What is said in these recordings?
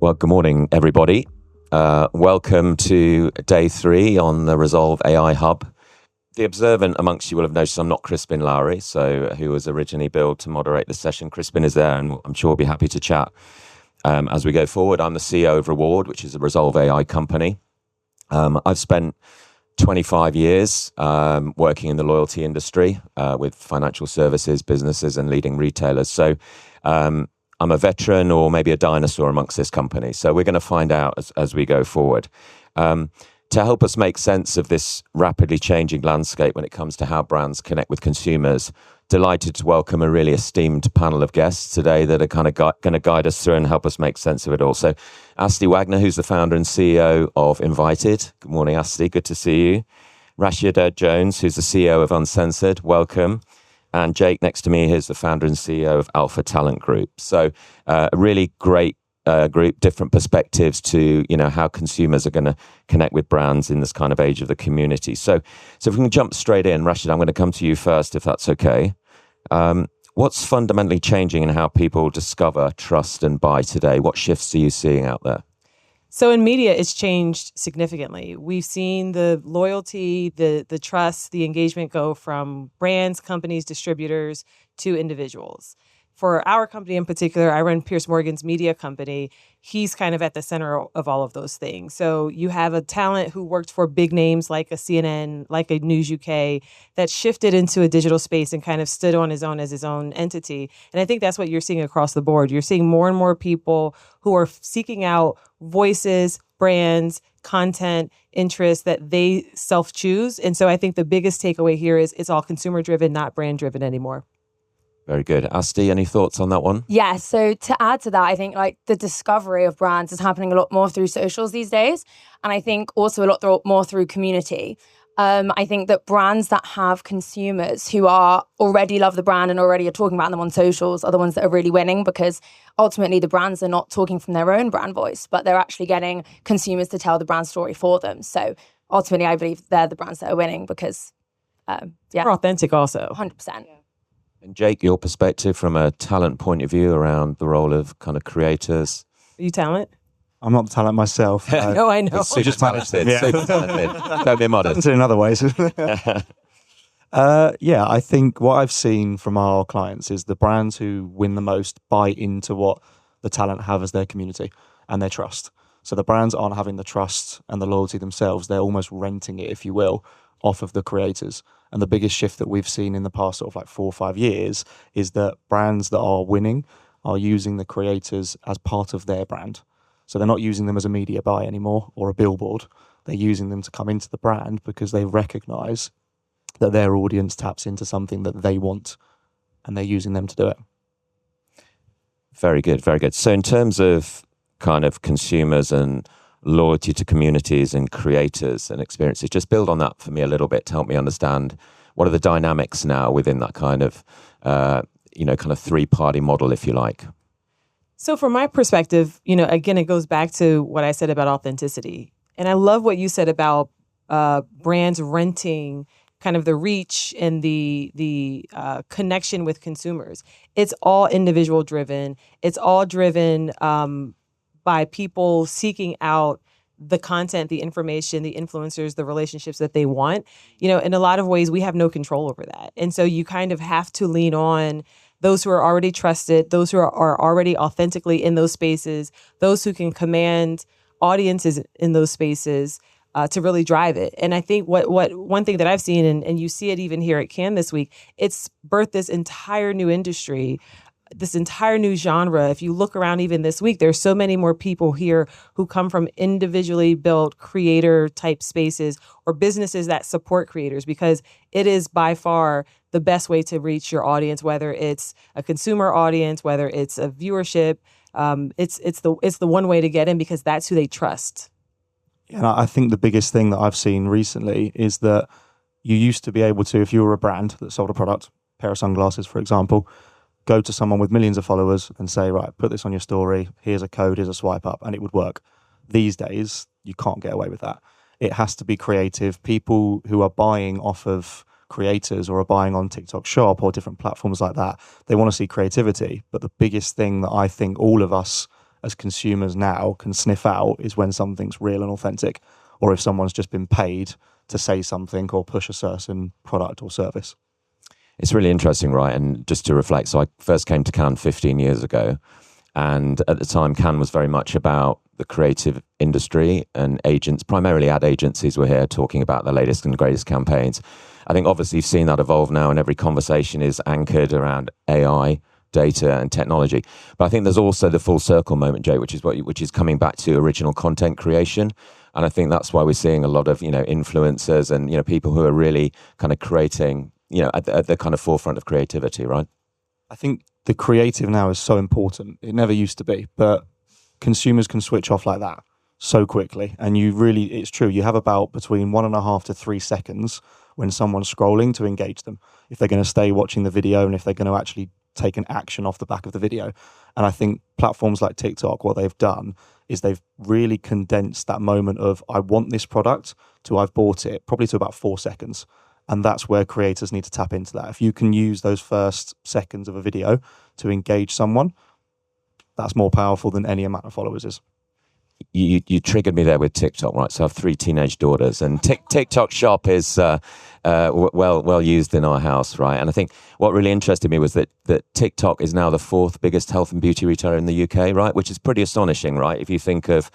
Well, good morning, everybody. Welcome to day 3 on the Rezolve AI Hub. The observant amongst you will have noticed I'm not Crispin Lowry, who was originally billed to moderate the session. Crispin is there, and I'm sure we'll be happy to chat as we go forward. I'm the CEO of Reward, which is a Rezolve AI company. I've spent 25 years working in the loyalty industry with financial services, businesses, and leading retailers. So I'm a veteran or maybe a dinosaur amongst this company. So we're going to find out as we go forward. To help us make sense of this rapidly changing landscape when it comes to how brands connect with consumers, delighted to welcome a really esteemed panel of guests today that are kind of going to guide us through and help us make sense of it all. So Asti Wagner, who's the founder and CEO of Invyted. Good morning, Asti. Good to see you. Rashida Jones, who's the CEO of Uncensored. Welcome. And Jake next to me, here's the founder and CEO of Alpha Talent Group. So a really great group, different perspectives to how consumers are going to connect with brands in this kind of age of the community. So if we can jump straight in, Rashid, I'm going to come to you first, if that's okay. What's fundamentally changing in how people discover, trust, and buy today? What shifts are you seeing out there? So in media, it's changed significantly. We've seen the loyalty, the trust, the engagement go from brands, companies, distributors to individuals. For our company in particular, I run Pierce Morgan's media company. He's kind of at the center of all of those things. So you have a talent who worked for big names like a CNN, like a News UK, that shifted into a digital space and kind of stood on his own as his own entity. And I think that's what you're seeing across the board. You're seeing more and more people who are seeking out voices, brands, content, interests that they self-choose. And so I think the biggest takeaway here is it's all consumer-driven, not brand-driven anymore. Very good. Asti, any thoughts on that one? Yeah, so to add to that, I think the discovery of brands is happening a lot more through socials these days. And I think also a lot more through community. I think that brands that have consumers who are already love the brand and already are talking about them on socials are the ones that are really winning, because ultimately the brands are not talking from their own brand voice, but they're actually getting consumers to tell the brand story for them. So ultimately, I believe they're the brands that are winning because, they're authentic also. 100%. And Jake, your perspective from a talent point of view around the role of kind of creators? Are you talent? I'm not the talent myself. No, I know. Super talented. Yeah. Super talented. Don't be modest. In other ways. I think what I've seen from our clients is the brands who win the most buy into what the talent have as their community and their trust. So the brands aren't having the trust and the loyalty themselves. They're almost renting it, if you will, off of the creators. And the biggest shift that we've seen in the past sort of 4 or 5 years is that brands that are winning are using the creators as part of their brand. So they're not using them as a media buy anymore or a billboard. They're using them to come into the brand because they recognize that their audience taps into something that they want, and they're using them to do it. Very good, very good. So in terms of kind of consumers and loyalty to communities and creators and experiences, just build on that for me a little bit to help me understand what are the dynamics now within that kind of, kind of 3-party model, if you like. So from my perspective, again, it goes back to what I said about authenticity. And I love what you said about brands renting kind of the reach and the connection with consumers. It's all individual driven. It's all driven by people seeking out the content, the information, the influencers, the relationships that they want. In a lot of ways, we have no control over that. And so you kind of have to lean on those who are already trusted, those who are already authentically in those spaces, those who can command audiences in those spaces to really drive it. And I think what one thing that I've seen, and you see it even here at Cannes this week, it's birthed this entire new industry, this entire new genre. If you look around even this week, there's so many more people here who come from individually built creator type spaces or businesses that support creators, because it is by far the best way to reach your audience, whether it's a consumer audience, whether it's a viewership. It's the one way to get in because that's who they trust. And I think the biggest thing that I've seen recently is that you used to be able to, if you were a brand that sold a product, a pair of sunglasses, for example, go to someone with millions of followers and say, right, put this on your story, here's a code, here's a swipe up, and it would work. These days, you can't get away with that. It has to be creative. People who are buying off of creators or are buying on TikTok Shop or different platforms like that, they want to see creativity. But the biggest thing that I think all of us as consumers now can sniff out is when something's real and authentic, or if someone's just been paid to say something or push a certain product or service. It's really interesting, right? And just to reflect, so I first came to Cannes 15 years ago, and at the time Cannes was very much about the creative industry, and agents, primarily ad agencies, were here talking about the latest and greatest campaigns. I think obviously you've seen that evolve now, and every conversation is anchored around AI, data and technology. But I think there's also the full circle moment, Jay, which is coming back to original content creation. And I think that's why we're seeing a lot of, influencers and, people who are really kind of creating, at the kind of forefront of creativity, right? I think the creative now is so important. It never used to be, but consumers can switch off like that so quickly. And it's true, you have about between 1.5 to 3 seconds when someone's scrolling to engage them, if they're going to stay watching the video and if they're going to actually take an action off the back of the video. And I think platforms like TikTok, what they've done is they've really condensed that moment of I want this product to I've bought it, probably to about 4 seconds. And that's where creators need to tap into that. If you can use those first seconds of a video to engage someone, that's more powerful than any amount of followers is. You triggered me there with TikTok, right? So I have 3 teenage daughters, and TikTok Shop is well used in our house, right? And I think what really interested me was that TikTok is now the 4th biggest health and beauty retailer in the UK, right? Which is pretty astonishing, right? If you think of,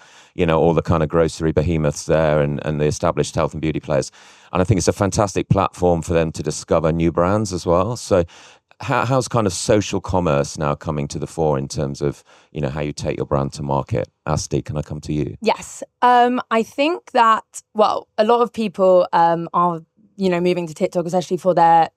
all the kind of grocery behemoths there and the established health and beauty players. And I think it's a fantastic platform for them to discover new brands as well. So how's kind of social commerce now coming to the fore in terms of, how you take your brand to market? Asti, can I come to you? Yes. I think that, a lot of people are, moving to TikTok, especially for their,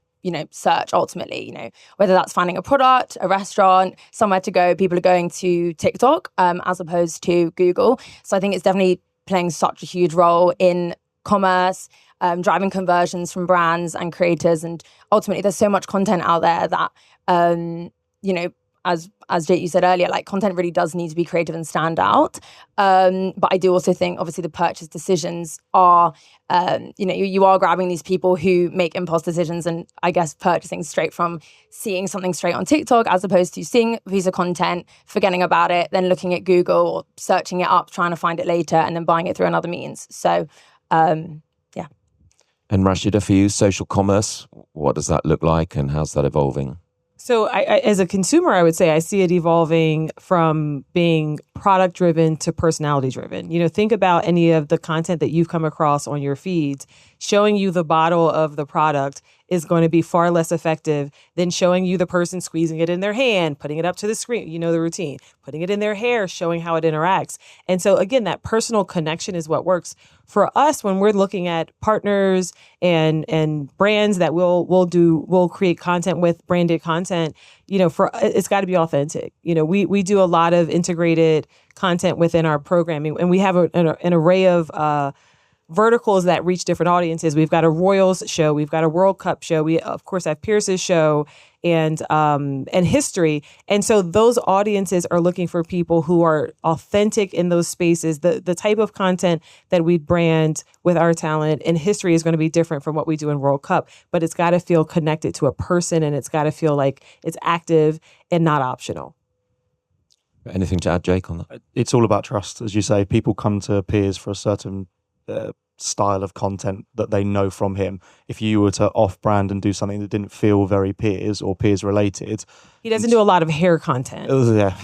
search ultimately, whether that's finding a product, a restaurant, somewhere to go, people are going to TikTok as opposed to Google. So I think it's definitely playing such a huge role in commerce, driving conversions from brands and creators. And ultimately, there's so much content out there that, as Jake, you said earlier, like content really does need to be creative and stand out. But I do also think, obviously, the purchase decisions are, you are grabbing these people who make impulse decisions and I guess purchasing straight from seeing something straight on TikTok as opposed to seeing a piece of content, forgetting about it, then looking at Google or searching it up, trying to find it later and then buying it through another means. So, yeah. And Rashida, for you, social commerce, what does that look like and how's that evolving? So I, as a consumer, I would say I see it evolving from being product driven to personality driven. Think about any of the content that you've come across on your feeds. Showing you the bottle of the product is going to be far less effective than showing you the person squeezing it in their hand, putting it up to the screen, the routine, putting it in their hair, showing how it interacts. And so again, that personal connection is what works for us when we're looking at partners and brands that we'll create content with, branded content. It's got to be authentic. We do a lot of integrated content within our programming, and we have an array of verticals that reach different audiences. We've got a Royals show, we've got a World Cup show, we of course have Pierce's show and history. And so those audiences are looking for people who are authentic in those spaces. The type of content that we brand with our talent in history is going to be different from what we do in World Cup, but it's got to feel connected to a person and it's got to feel like it's active and not optional. Anything to add, Jake, on that? It's all about trust. As you say, people come to Piers for a certain style of content that they know from him. If you were to off-brand and do something that didn't feel very Piers or Piers related, he doesn't do a lot of hair content. Yeah,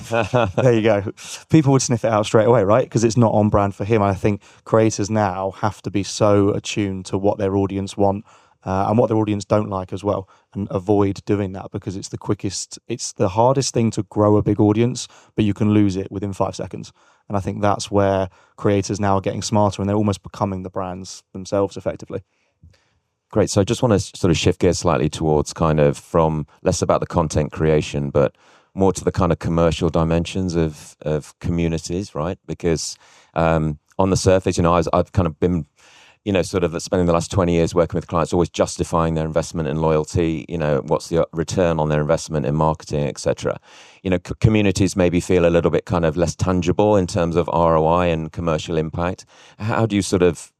there you go. People would sniff it out straight away, right? Because it's not on brand for him. I think creators now have to be so attuned to what their audience want and what their audience don't like as well, and avoid doing that because it's the hardest thing to grow a big audience, but you can lose it within 5 seconds. And I think that's where creators now are getting smarter and they're almost becoming the brands themselves effectively. Great. So I just want to sort of shift gears slightly towards kind of from less about the content creation, but more to the kind of commercial dimensions of communities, right? Because on the surface, I've kind of been, sort of spending the last 20 years working with clients, always justifying their investment in loyalty, what's the return on their investment in marketing, etc. Communities maybe feel a little bit kind of less tangible in terms of ROI and commercial impact. How do you sort of,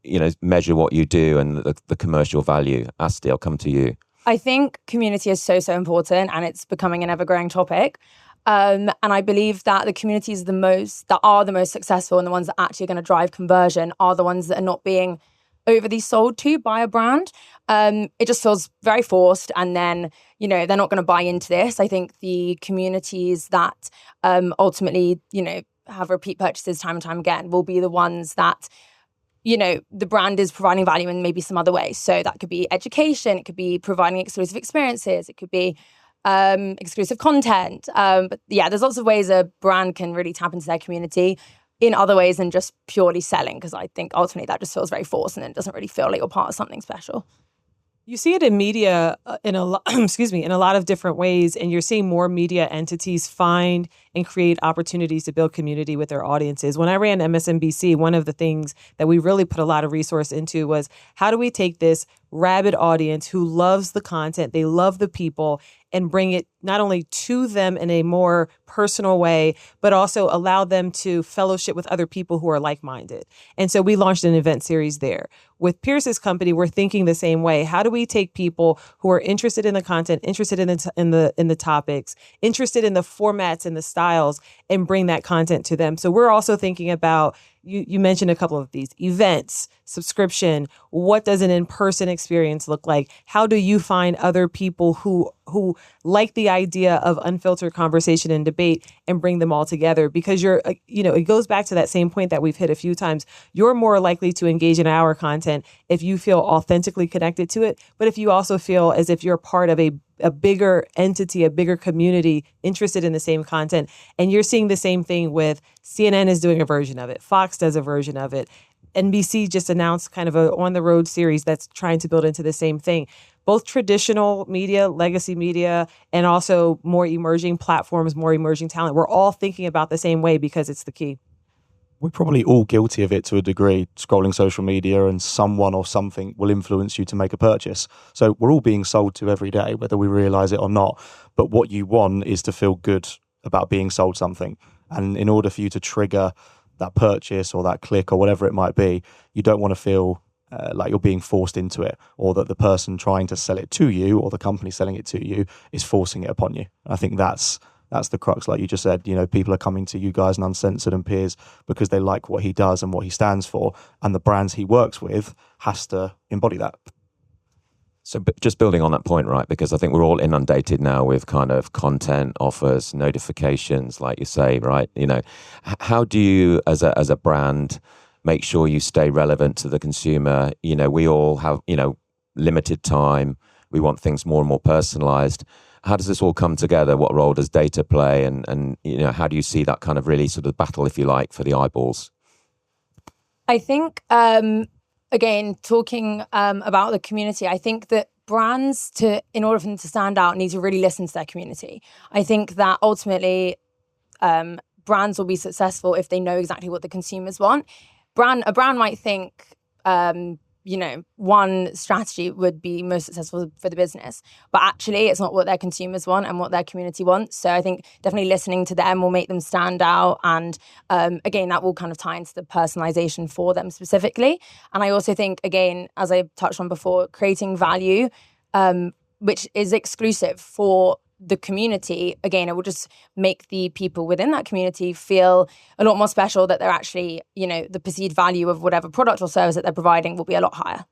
measure what you do and the commercial value? Asti, I'll come to you. I think community is so, so important and it's becoming an ever-growing topic. And I believe that the communities that are the most successful and the ones that actually are going to drive conversion are the ones that are not being overly sold to by a brand. It just feels very forced, and then, they're not going to buy into this. I think the communities that ultimately, have repeat purchases time and time again will be the ones that, the brand is providing value in maybe some other way. So that could be education, it could be providing exclusive experiences, it could be exclusive content. But yeah, there's lots of ways a brand can really tap into their community in other ways than just purely selling, because I think ultimately that just feels very forced and it doesn't really feel like you're part of something special. You see it in media in a in a lot of different ways, and you're seeing more media entities find and create opportunities to build community with their audiences. When I ran MSNBC, one of the things that we really put a lot of resource into was, how do we take this rabid audience who loves the content, they love the people, and bring it not only to them in a more personal way, but also allow them to fellowship with other people who are like-minded. And so we launched an event series there. With Pierce's company, we're thinking the same way. How do we take people who are interested in the content, interested in the topics, interested in the formats and the styles, and bring that content to them? So we're also thinking about, you mentioned a couple of these: events, subscription. What does an in-person experience look like? How do you find other people who like the idea of unfiltered conversation and debate and bring them all together? Because it goes back to that same point that we've hit a few times. You're more likely to engage in our content if you feel authentically connected to it, but if you also feel as if you're part of a bigger entity, a bigger community interested in the same content. And you're seeing the same thing with CNN is doing a version of it. Fox does a version of it. NBC just announced kind of a on-the-road series that's trying to build into the same thing. Both traditional media, legacy media, and also more emerging platforms, more emerging talent. We're all thinking about the same way because it's the key. We're probably all guilty of it to a degree, scrolling social media, and someone or something will influence you to make a purchase. So we're all being sold to every day, whether we realize it or not. But what you want is to feel good about being sold something. And in order for you to trigger that purchase or that click or whatever it might be, you don't want to feel like you're being forced into it, or that the person trying to sell it to you or the company selling it to you is forcing it upon you. I think that's the crux, like you just said. People are coming to you guys and Uncensored and Piers because they like what he does and what he stands for, and the brands he works with has to embody that. So just building on that point, right, because I think we're all inundated now with kind of content, offers, notifications, like you say, right? How do you, as a brand, make sure you stay relevant to the consumer? We all have, limited time. We want things more and more personalized. How does this all come together? What role does data play? And how do you see that kind of really sort of battle, if you like, for the eyeballs? I think, again, talking about the community, I think that brands, in order for them to stand out, need to really listen to their community. I think that ultimately brands will be successful if they know exactly what the consumers want. A brand might think, one strategy would be most successful for the business, but actually it's not what their consumers want and what their community wants. So I think definitely listening to them will make them stand out. And again, that will kind of tie into the personalization for them specifically. And I also think, again, as I touched on before, creating value, which is exclusive for the community, again, it will just make the people within that community feel a lot more special, that they're actually, the perceived value of whatever product or service that they're providing will be a lot higher.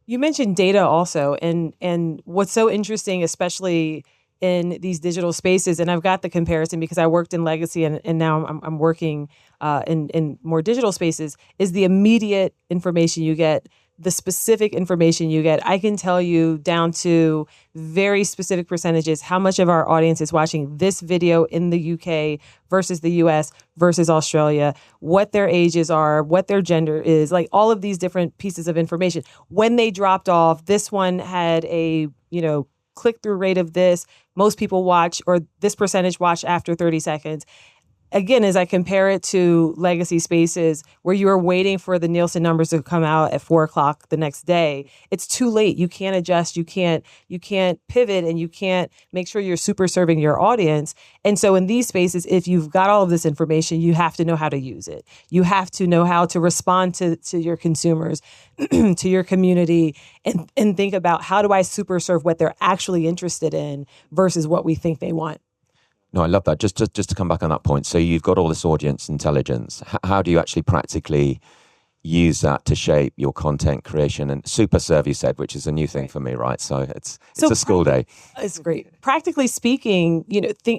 You mentioned data also, and what's so interesting, especially in these digital spaces, and I've got the comparison because I worked in legacy and now I'm working in more digital spaces, is the immediate information you get, the specific information you get. I can tell you down to very specific percentages how much of our audience is watching this video in the UK versus the US versus Australia, what their ages are, what their gender is, like all of these different pieces of information. When they dropped off, this one had a, click-through rate of this. Most people watch, or this percentage watch after 30 seconds. Again, as I compare it to legacy spaces where you are waiting for the Nielsen numbers to come out at 4:00 the next day, it's too late. You can't adjust. You can't pivot, and you can't make sure you're super serving your audience. And so in these spaces, if you've got all of this information, you have to know how to use it. You have to know how to respond to your consumers, to your community, and think about, how do I super serve what they're actually interested in versus what we think they want. No, I love that. Just to come back on that point. So you've got all this audience intelligence. How do you actually practically use that to shape your content creation? And super serve, you said, which is a new thing for me, right? So it's a school day. It's great. Practically speaking,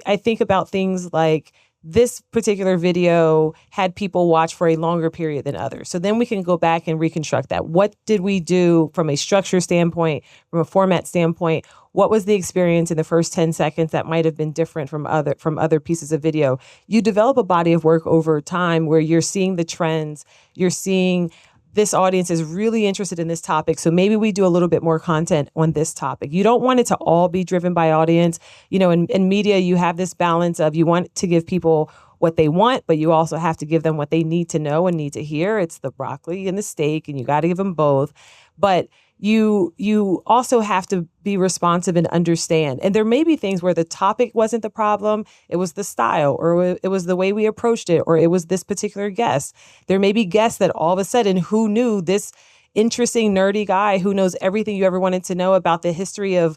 I think about things like this particular video had people watch for a longer period than others. So then we can go back and reconstruct that. What did we do from a structure standpoint, from a format standpoint? What was the experience in the first 10 seconds that might have been different from other pieces of video? You develop a body of work over time where you're seeing the trends, you're seeing this audience is really interested in this topic. So maybe we do a little bit more content on this topic. You don't want it to all be driven by audience. In media, you have this balance of you want to give people what they want, but you also have to give them what they need to know and need to hear. It's the broccoli and the steak, and you got to give them both. But you also have to be responsive and understand. And there may be things where the topic wasn't the problem. It was the style, or it was the way we approached it, or it was this particular guest. There may be guests that all of a sudden, who knew this interesting, nerdy guy who knows everything you ever wanted to know about the history of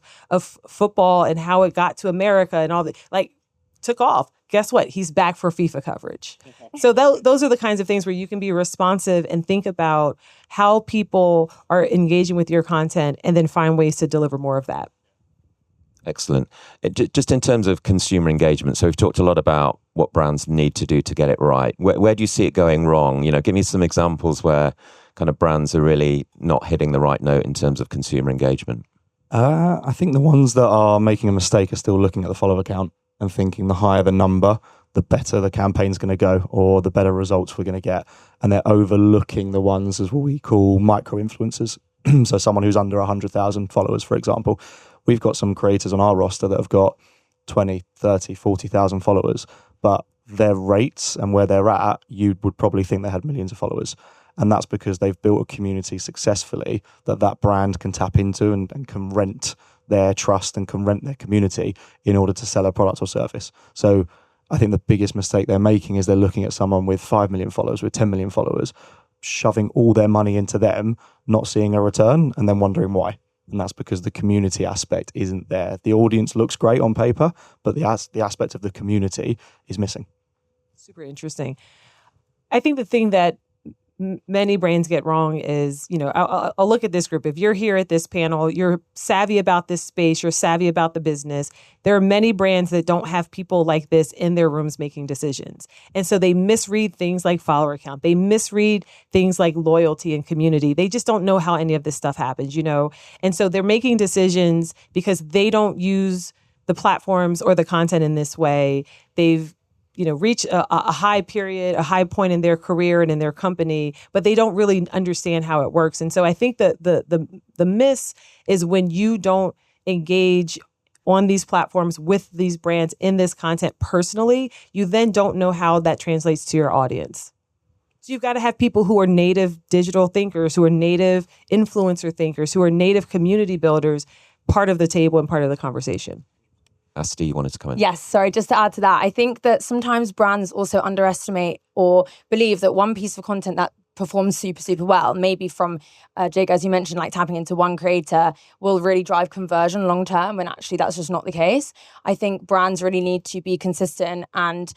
football and how it got to America and all that, took off. Guess what? He's back for FIFA coverage. So those are the kinds of things where you can be responsive and think about how people are engaging with your content and then find ways to deliver more of that. Excellent. Just in terms of consumer engagement, so we've talked a lot about what brands need to do to get it right. Where do you see it going wrong? Give me some examples where kind of brands are really not hitting the right note in terms of consumer engagement. I think the ones that are making a mistake are still looking at the follower count and thinking the higher the number, the better the campaign's going to go, or the better results we're going to get. And they're overlooking the ones as what we call micro-influencers. So someone who's under 100,000 followers, for example. We've got some creators on our roster that have got 20, 30, 40,000 followers, but their rates and where they're at, you would probably think they had millions of followers. And that's because they've built a community successfully that brand can tap into and can rent their trust and can rent their community in order to sell a product or service. So I think the biggest mistake they're making is they're looking at someone with 5 million followers, with 10 million followers, shoving all their money into them, not seeing a return, and then wondering why. And that's because the community aspect isn't there. The audience looks great on paper, but the aspect of the community is missing. Super interesting. I think the thing that many brands get wrong is, I'll look at this group. If you're here at this panel, you're savvy about this space, you're savvy about the business. There are many brands that don't have people like this in their rooms making decisions. And so they misread things like follower count. They misread things like loyalty and community. They just don't know how any of this stuff happens, And so they're making decisions because they don't use the platforms or the content in this way. They've reach a high period, a high point in their career and in their company, but they don't really understand how it works. And so I think that the miss is when you don't engage on these platforms with these brands in this content personally, you then don't know how that translates to your audience. So you've got to have people who are native digital thinkers, who are native influencer thinkers, who are native community builders, part of the table and part of the conversation. Asti, you wanted to comment? Yes, sorry, just to add to that, I think that sometimes brands also underestimate or believe that one piece of content that performs super, super well, maybe from, Jake, as you mentioned, like tapping into one creator will really drive conversion long term, when actually that's just not the case. I think brands really need to be consistent and,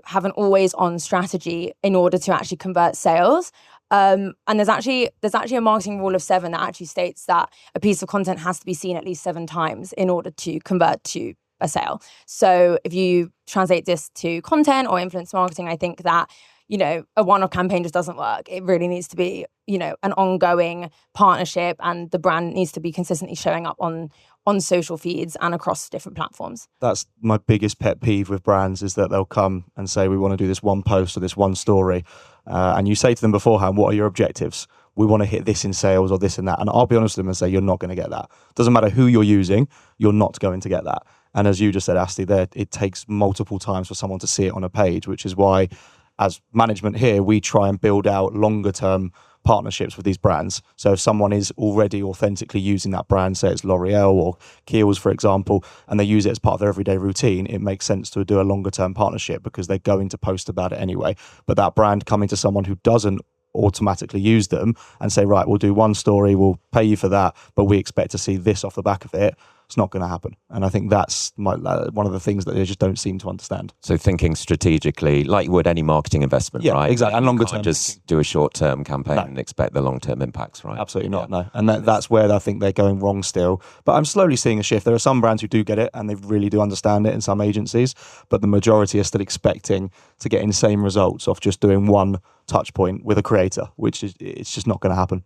have an always on strategy in order to actually convert sales. And there's actually a marketing rule of 7 that actually states that a piece of content has to be seen at least 7 times in order to convert to a sale. So if you translate this to content or influence marketing, I think that, a one-off campaign just doesn't work. It really needs to be, an ongoing partnership, and the brand needs to be consistently showing up on social feeds and across different platforms. That's my biggest pet peeve with brands, is that they'll come and say, we want to do this one post or this one story. And you say to them beforehand, what are your objectives? We want to hit this in sales or this and that. And I'll be honest with them and say, you're not going to get that. Doesn't matter who you're using, you're not going to get that. And as you just said, Asti, it takes multiple times for someone to see it on a page, which is why, as management here, we try and build out longer term partnerships with these brands. So if someone is already authentically using that brand, say it's L'Oreal or Kiehl's, for example, and they use it as part of their everyday routine, it makes sense to do a longer term partnership because they're going to post about it anyway. But that brand coming to someone who doesn't automatically use them and say, right, we'll do one story, we'll pay you for that, but we expect to see this off the back of it, It's not going to happen. And I think that's one of the things that they just don't seem to understand. So thinking strategically, like you would any marketing investment, Yeah, right? exactly. And You longer can't term just thinking. do a short-term campaign No. and expect the long-term impacts, right? Absolutely not, no. And that's where I think they're going wrong still. But I'm slowly seeing a shift. There are some brands who do get it and they really do understand it in some agencies, but the majority are still expecting to get insane results off just doing one touch point with a creator, which is it's just not going to happen.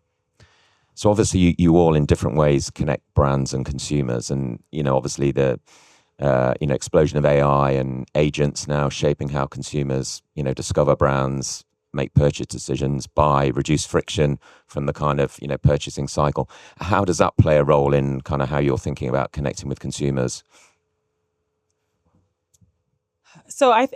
So obviously you all in different ways connect brands and consumers, and obviously the explosion of AI and agents now shaping how consumers discover brands, make purchase decisions, buy, reduce friction from the kind of purchasing cycle. How does that play a role in kind of how you're thinking about connecting with consumers? So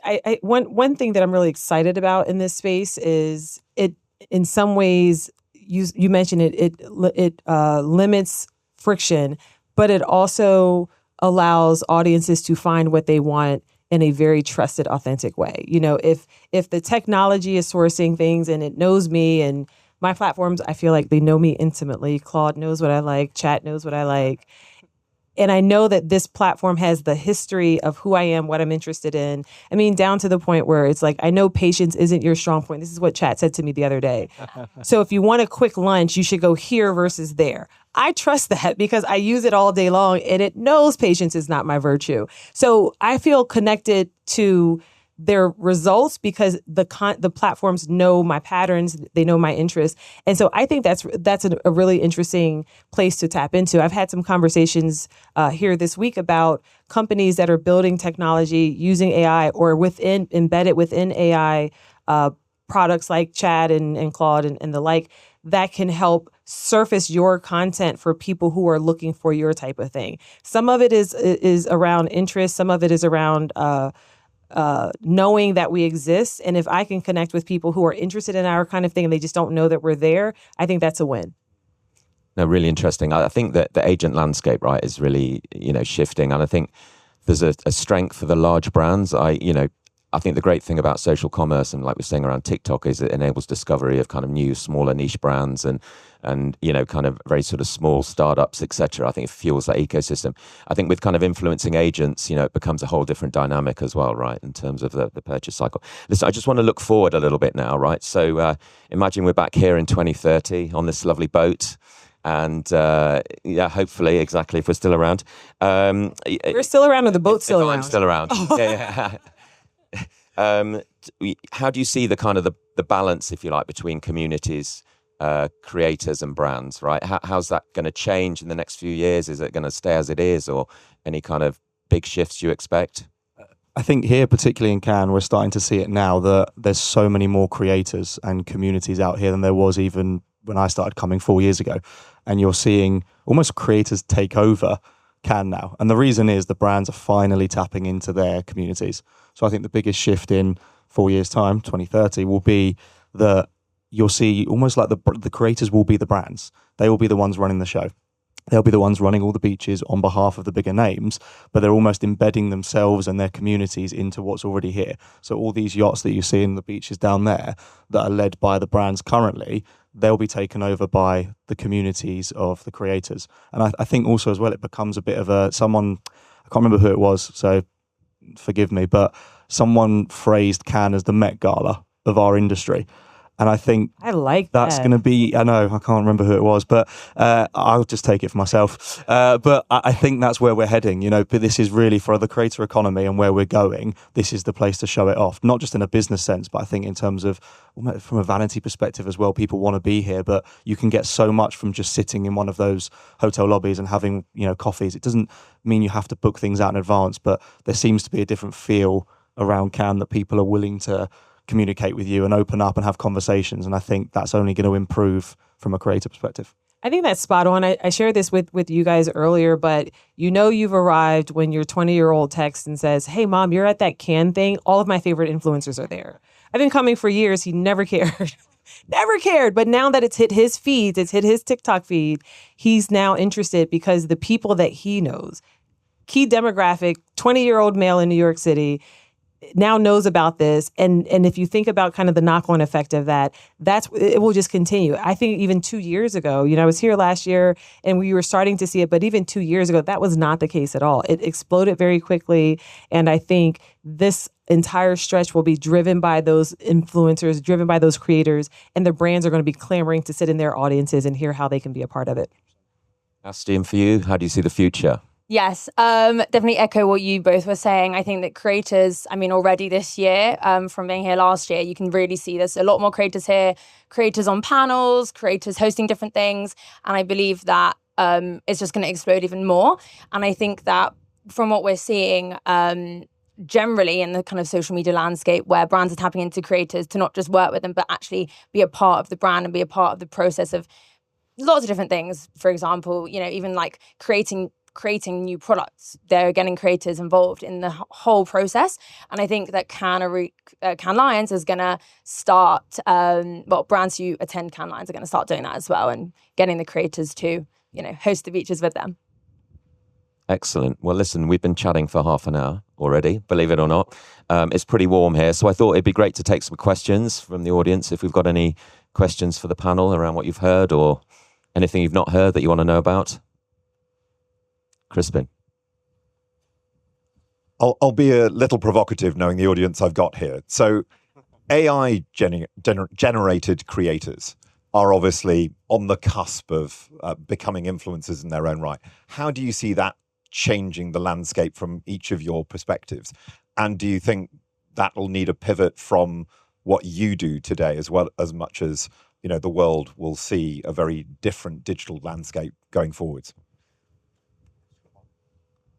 one thing that I'm really excited about in this space is it in some ways you mentioned it limits friction, but it also allows audiences to find what they want in a very trusted, authentic way. If the technology is sourcing things and it knows me and my platforms, I feel like they know me intimately. Claude knows what I like. Chat knows what I like. And I know that this platform has the history of who I am, what I'm interested in. I mean, down to the point where it's like, I know patience isn't your strong point. This is what Chat said to me the other day. So if you want a quick lunch, you should go here versus there. I trust that because I use it all day long and it knows patience is not my virtue. So I feel connected to their results because the platforms know my patterns, they know my interests, and so I think that's a really interesting place to tap into. I've had some conversations here this week about companies that are building technology using AI or embedded within AI products like Chat and Claude and the like that can help surface your content for people who are looking for your type of thing. Some of it is around interest, some of it is around knowing that we exist. And if I can connect with people who are interested in our kind of thing and they just don't know that we're there, I think that's a win. No, really interesting. I think that the agent landscape, right, is really, shifting. And I think there's a strength for the large brands. I think the great thing about social commerce and like we're saying around TikTok is it enables discovery of kind of new, smaller niche brands and kind of very sort of small startups, etc. I think it fuels that ecosystem. I think with kind of influencing agents, it becomes a whole different dynamic as well, right, in terms of the purchase cycle. Listen, I just want to look forward a little bit now, right? So imagine we're back here in 2030 on this lovely boat. And hopefully, exactly, if we're still around. We're still around or the boat's still around? I'm still around. Yeah. How do you see the kind of the balance, if you like, between communities, creators and brands, right? How's that going to change in the next few years? Is it going to stay as it is, or any kind of big shifts you expect? I think here, particularly in Cannes, we're starting to see it now that there's so many more creators and communities out here than there was even when I started coming 4 years ago. And you're seeing almost creators take over Cannes now. And the reason is the brands are finally tapping into their communities. So I think the biggest shift in 4 years' time, 2030, will be that you'll see almost like the creators will be the brands. They will be the ones running the show. They'll be the ones running all the beaches on behalf of the bigger names, but they're almost embedding themselves and their communities into what's already here. So all these yachts that you see in the beaches down there that are led by the brands currently, they'll be taken over by the communities of the creators. And I think also as well, it becomes a bit of I can't remember who it was, so forgive me, but someone phrased Cannes as the Met Gala of our industry. And I think I like that's going to be, I know, I can't remember who it was, but I'll just take it for myself. But I think that's where we're heading, but this is really for the creator economy and where we're going. This is the place to show it off, not just in a business sense, but I think in terms of from a vanity perspective as well, people want to be here, but you can get so much from just sitting in one of those hotel lobbies and having, coffees. It doesn't mean you have to book things out in advance, but there seems to be a different feel around Cannes that people are willing to communicate with you and open up and have conversations. And I think that's only going to improve from a creative perspective. I think that's spot on. I shared this with you guys earlier, but you've arrived when your 20-year-old texts and says, "Hey, Mom, you're at that Cannes thing. All of my favorite influencers are there." I've been coming for years. He never cared. Never cared. But now that it's hit his feeds, it's hit his TikTok feed, he's now interested because the people that he knows, key demographic, 20-year-old male in New York City, now knows about this. And if you think about kind of the knock-on effect of that, it will just continue. I think even 2 years ago, I was here last year and we were starting to see it, but even 2 years ago, that was not the case at all. It exploded very quickly. And I think this entire stretch will be driven by those influencers, driven by those creators, and the brands are going to be clamoring to sit in their audiences and hear how they can be a part of it. Asti, and for you, how do you see the future? Yes, definitely echo what you both were saying. I think that creators, already this year, from being here last year, you can really see there's a lot more creators here, creators on panels, creators hosting different things. And I believe that it's just going to explode even more. And I think that from what we're seeing, generally in the kind of social media landscape where brands are tapping into creators to not just work with them, but actually be a part of the brand and be a part of the process of lots of different things. For example, even like creating new products. They're getting creators involved in the whole process. And I think that Cannes Lions is going to start, brands who attend Cannes Lions are going to start doing that as well and getting the creators to, host the features with them. Excellent. Well, listen, we've been chatting for half an hour already, believe it or not. It's pretty warm here. So I thought it'd be great to take some questions from the audience. If we've got any questions for the panel around what you've heard or anything you've not heard that you want to know about. Crispin. I'll be a little provocative knowing the audience I've got here. So AI generated creators are obviously on the cusp of becoming influencers in their own right. How do you see that changing the landscape from each of your perspectives? And do you think that will need a pivot from what you do today as well, as much as the world will see a very different digital landscape going forwards?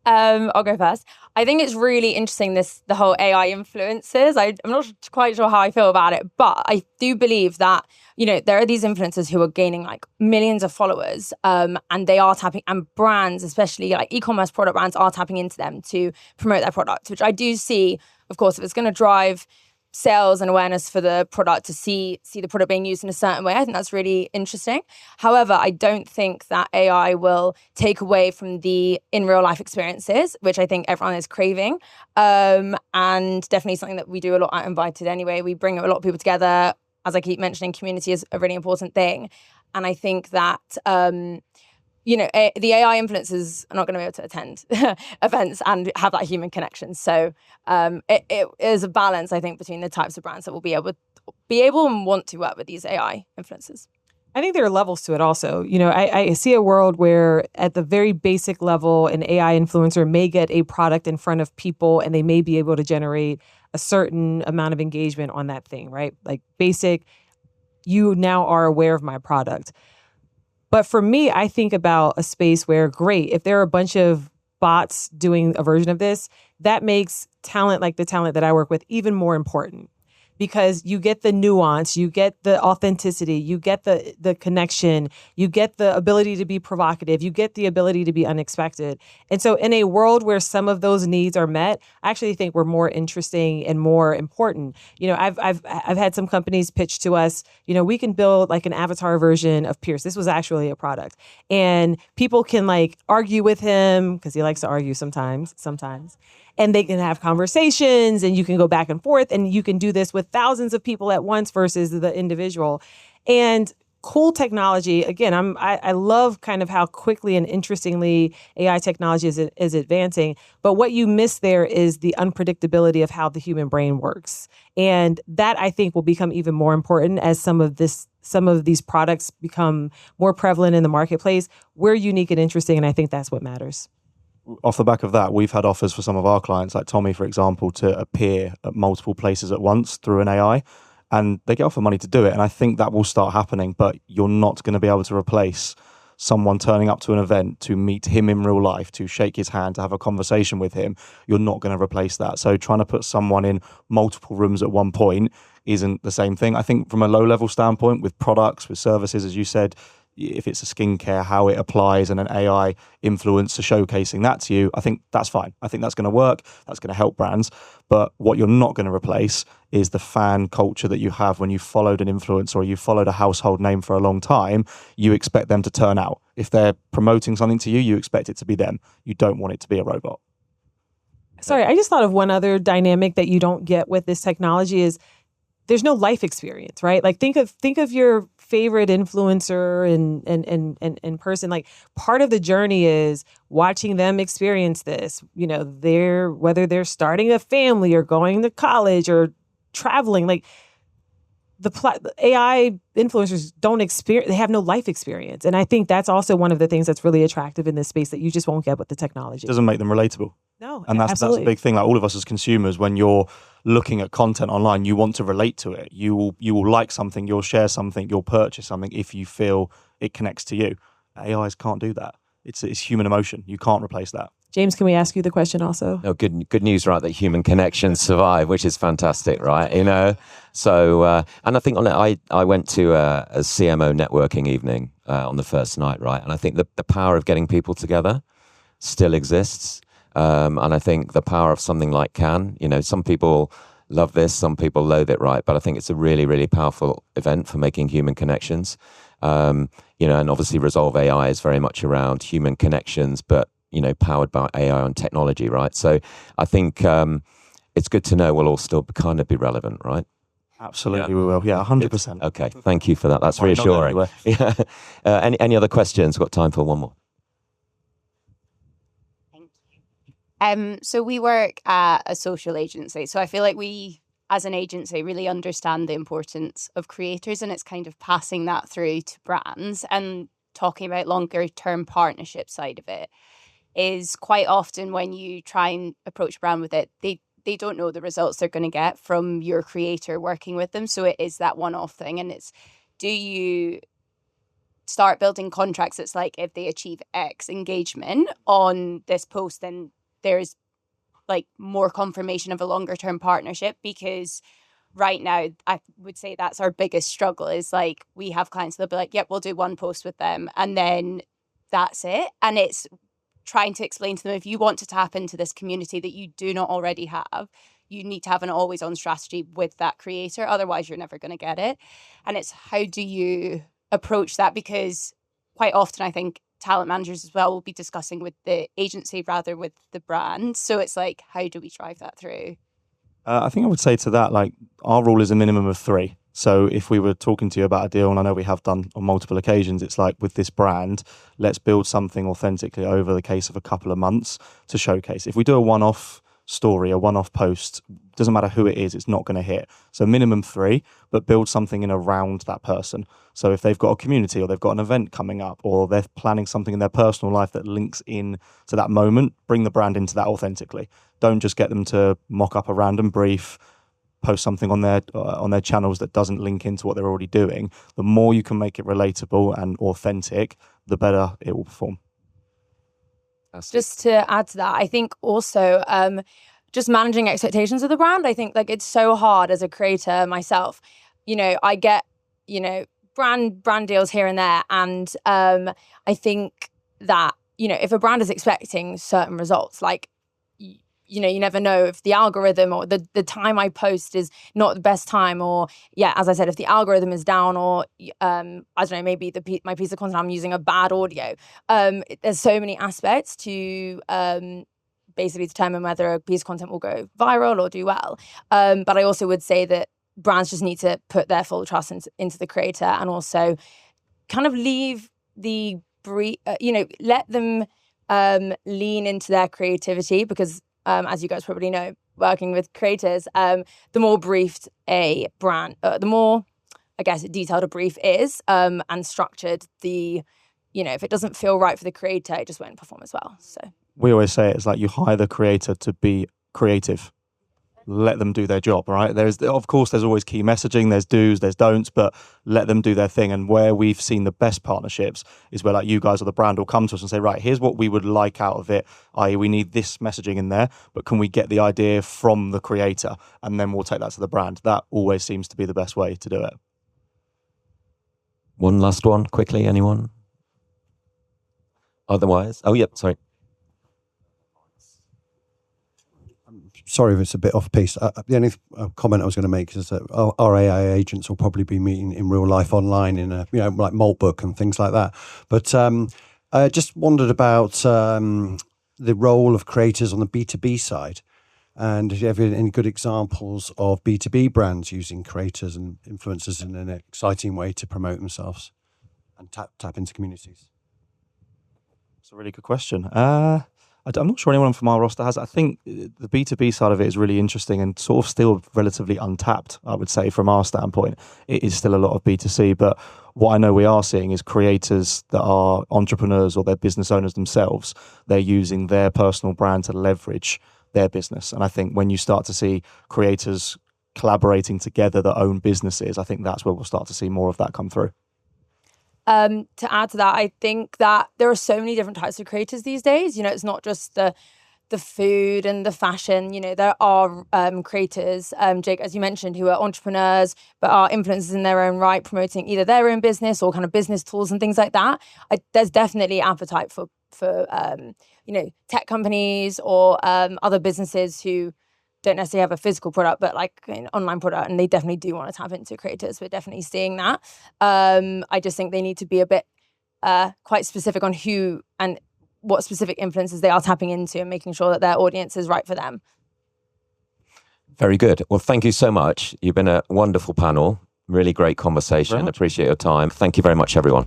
I'll go first. I think it's really interesting, the whole AI influencers. I'm not quite sure how I feel about it, but I do believe that, there are these influencers who are gaining like millions of followers, and they are tapping, and brands, especially like e-commerce product brands, are tapping into them to promote their products, which I do see, of course, if it's going to drive sales and awareness for the product, to see the product being used in a certain way. I think that's really interesting. However, I don't think that AI will take away from the in real life experiences, which I think everyone is craving. And definitely something that we do a lot at Invyted anyway. We bring a lot of people together. As I keep mentioning, community is a really important thing. And I think that the AI influencers are not going to be able to attend events and have that human connection. So it is a balance, I think, between the types of brands that will be able and want to work with these AI influencers. I think there are levels to it also. I see a world where at the very basic level, an AI influencer may get a product in front of people and they may be able to generate a certain amount of engagement on that thing, right? Like basic, you now are aware of my product. But for me, I think about a space where, great, if there are a bunch of bots doing a version of this, that makes talent like the talent that I work with even more important. Because you get the nuance, you get the authenticity, you get the connection, you get the ability to be provocative, you get the ability to be unexpected. And so in a world where some of those needs are met, I actually think we're more interesting and more important. I've had some companies pitch to us, we can build like an avatar version of Pierce. This was actually a product. And people can like argue with him because he likes to argue sometimes. And they can have conversations and you can go back and forth and you can do this with thousands of people at once versus the individual. And cool technology, again, I love kind of how quickly and interestingly AI technology is advancing. But what you miss there is the unpredictability of how the human brain works. And that I think will become even more important as some of these products become more prevalent in the marketplace. We're unique and interesting, and I think that's what matters. Off the back of that, we've had offers for some of our clients, like Tommy, for example, to appear at multiple places at once through an AI, and they get offered money to do it. And I think that will start happening, but you're not going to be able to replace someone turning up to an event to meet him in real life, to shake his hand, to have a conversation with him. You're not going to replace that. So trying to put someone in multiple rooms at one point isn't the same thing. I think from a low-level standpoint, with products, with services, as you said, if it's a skincare, how it applies and an AI influencer showcasing that to you, I think that's fine. I think that's going to work. That's going to help brands. But what you're not going to replace is the fan culture that you have when you followed an influencer or you followed a household name for a long time. You expect them to turn out. If they're promoting something to you, you expect it to be them. You don't want it to be a robot. Sorry, I just thought of one other dynamic that you don't get with this technology is there's no life experience, right? Like think of your favorite influencer in person. Like part of the journey is watching them experience this. You know, whether they're starting a family or going to college or traveling, like the AI influencers don't experience, they have no life experience. And I think that's also one of the things that's really attractive in this space that you just won't get with the technology. It doesn't make them relatable. No, And that's a big thing. Like all of us as consumers, when you're looking at content online, you want to relate to it. You will like something, you'll share something, you'll purchase something if you feel it connects to you. AIs can't do that. It's human emotion. You can't replace that. James, can we ask you the question also? No, good news, right? That human connections survive, which is fantastic, right? You know, so and I think I went to a CMO networking evening on the first night, right? And I think the power of getting people together still exists, and I think the power of something like Cannes, you know, some people love this, some people loathe it, right? But I think it's a really, really powerful event for making human connections. You know, and obviously Rezolve AI is very much around human connections, but you know, powered by AI and technology, right? So I think it's good to know we'll all still kind of be relevant, right? Absolutely, we will. Yeah, 100%. Okay, thank you for that. That's reassuring. Yeah. Any other questions? We've got time for one more. Thank you. So we work at a social agency. So I feel like we, as an agency, really understand the importance of creators, and it's kind of passing that through to brands. And talking about longer term partnership side of it is quite often when you try and approach a brand with it, they don't know the results they're going to get from your creator working with them. So it is that one-off thing. And it's, do you start building contracts that's like, if they achieve X engagement on this post, then there's like more confirmation of a longer term partnership? Because right now, I would say that's our biggest struggle is like, we have clients, they'll be like, yep, we'll do one post with them. And then that's it. And it's trying to explain to them, if you want to tap into this community that you do not already have, you need to have an always on strategy with that creator. Otherwise, you're never going to get it. And it's, how do you approach that? Because quite often, I think talent managers as well will be discussing with the agency rather with the brand. So it's like, how do we drive that through? I think I would say to that, like, our rule is a minimum of 3. So if we were talking to you about a deal, and I know we have done on multiple occasions, it's like, with this brand, let's build something authentically over the case of a couple of months to showcase. If we do a one-off story, a one-off post, doesn't matter who it is, it's not going to hit. So minimum 3, but build something in around that person. So if they've got a community, or they've got an event coming up, or they're planning something in their personal life that links in to that moment, bring the brand into that authentically. Don't just get them to mock up a random brief, post something on their channels that doesn't link into what they're already doing. The more you can make it relatable and authentic, the better it will perform. Just to add to that, I think also just managing expectations of the brand. I think like it's so hard as a creator myself. You know, I get, you know, brand deals here and there. And I think that, you know, if a brand is expecting certain results, like, you know, you never know if the algorithm or the time I post is not the best time, or as I said, if the algorithm is down, or I don't know, maybe my piece of content I'm using a bad audio. There's so many aspects to basically determine whether a piece of content will go viral or do well. But I also would say that brands just need to put their full trust into the creator, and also kind of leave the let them lean into their creativity, because as you guys probably know, working with creators, the more briefed a brand, the more, I guess, detailed a brief is, and structured, if it doesn't feel right for the creator, it just won't perform as well. So we always say it's like, you hire the creator to be creative. Let them do their job, right? Of course, there's always key messaging, there's do's, there's don'ts, but let them do their thing. And where we've seen the best partnerships is where, like, you guys or the brand will come to us and say, right, here's what we would like out of it, i.e. we need this messaging in there, but can we get the idea from the creator? And then we'll take that to the brand. That always seems to be the best way to do it. One last one, quickly, anyone? Otherwise, sorry. Sorry if it's a bit off piece. The only comment I was going to make is that our AI agents will probably be meeting in real life online in like Maltbook and things like that. But I just wondered about the role of creators on the B2B side. And do you have any good examples of B2B brands using creators and influencers in an exciting way to promote themselves and tap into communities? That's a really good question. I'm not sure anyone from our roster has. I think the B2B side of it is really interesting and sort of still relatively untapped, I would say, from our standpoint. It is still a lot of B2C, but what I know we are seeing is creators that are entrepreneurs or they're business owners themselves. They're using their personal brand to leverage their business. And I think when you start to see creators collaborating together that own businesses, I think that's where we'll start to see more of that come through. To add to that, I think that there are so many different types of creators these days. It's not just the food and the fashion. There are creators, Jake, as you mentioned, who are entrepreneurs but are influencers in their own right, promoting either their own business or kind of business tools and things like that. There's definitely appetite for tech companies or other businesses who don't necessarily have a physical product, but like an online product, and they definitely do want to tap into creators. We're definitely seeing that. I just think they need to be a bit quite specific on who and what specific influences they are tapping into and making sure that their audience is right for them. Very good. Well, thank you so much. You've been a wonderful panel. Really great conversation. Appreciate your time. Thank you very much, everyone.